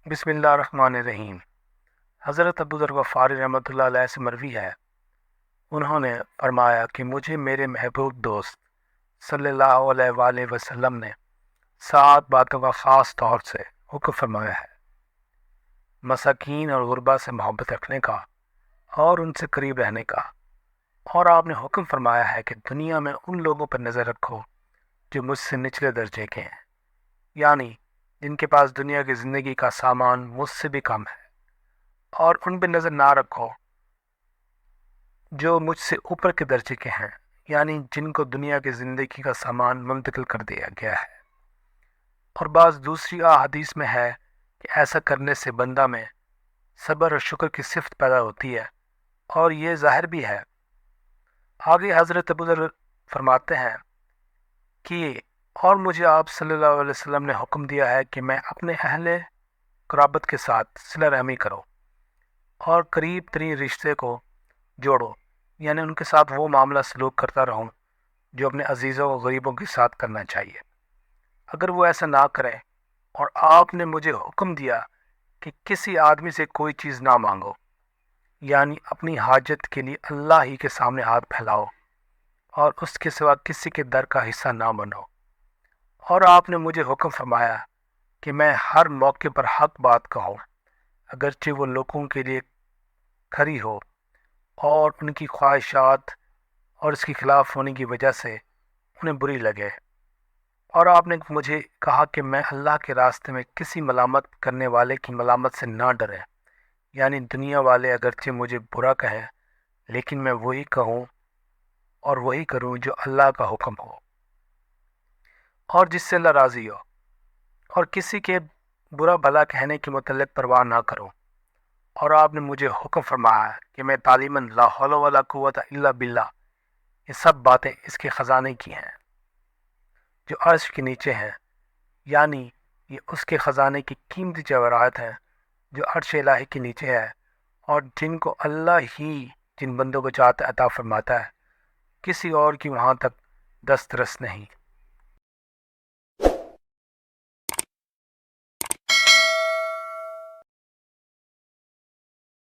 بسم اللہ الرحمن الرحیم۔ حضرت ابو ذر غفاری رحمۃ اللہ علیہ سے مروی ہے، انہوں نے فرمایا کہ مجھے میرے محبوب دوست صلی اللہ علیہ وآلہ وسلم نے 7 باتوں کا خاص طور سے حکم فرمایا ہے: مساکین اور غربا سے محبت رکھنے کا اور ان سے قریب رہنے کا، اور آپ نے حکم فرمایا ہے کہ دنیا میں ان لوگوں پر نظر رکھو جو مجھ سے نچلے درجے کے ہیں، یعنی جن کے پاس دنیا کی زندگی کا سامان مجھ سے بھی کم ہے، اور ان پہ نظر نہ رکھو جو مجھ سے اوپر کے درجے کے ہیں، یعنی جن کو دنیا کی زندگی کا سامان منتقل کر دیا گیا ہے۔ اور بعض دوسری احادیث میں ہے کہ ایسا کرنے سے بندہ میں صبر اور شکر کی صفت پیدا ہوتی ہے، اور یہ ظاہر بھی ہے۔ آگے حضرت ابو ذر فرماتے ہیں کہ اور مجھے آپ صلی اللہ علیہ وسلم نے حکم دیا ہے کہ میں اپنے اہل قرابت کے ساتھ صلہ رحمی کرو اور قریب ترین رشتے کو جوڑو، یعنی ان کے ساتھ وہ معاملہ سلوک کرتا رہوں جو اپنے عزیزوں و غریبوں کے ساتھ کرنا چاہیے۔ اگر وہ ایسا نہ کریں، اور آپ نے مجھے حکم دیا کہ کسی آدمی سے کوئی چیز نہ مانگو، یعنی اپنی حاجت کے لیے اللہ ہی کے سامنے ہاتھ پھیلاؤ اور اس کے سوا کسی کے در کا حصہ نہ بنو، اور آپ نے مجھے حکم فرمایا کہ میں ہر موقع پر حق بات کہوں، اگرچہ وہ لوگوں کے لیے کھری ہو اور ان کی خواہشات اور اس کے خلاف ہونے کی وجہ سے انہیں بری لگے، اور آپ نے مجھے کہا کہ میں اللہ کے راستے میں کسی ملامت کرنے والے کی ملامت سے نہ ڈرے، یعنی دنیا والے اگرچہ مجھے برا کہیں لیکن میں وہی کہوں اور وہی کروں جو اللہ کا حکم ہو اور جس سے اللہ راضی ہو، اور کسی کے برا بھلا کہنے کے متعلق پرواہ نہ کروں۔ اور آپ نے مجھے حکم فرمایا کہ میں تعلیماً لا حول ولا قوت الا باللہ، یہ سب باتیں اس کے خزانے کی ہیں جو عرش کے نیچے ہیں، یعنی یہ اس کے خزانے کی قیمتی جواہرات ہیں جو عرش الہی کے نیچے ہے، اور جن کو اللہ ہی جن بندوں کو چاہتا عطا فرماتا ہے، کسی اور کی وہاں تک دسترس نہیں۔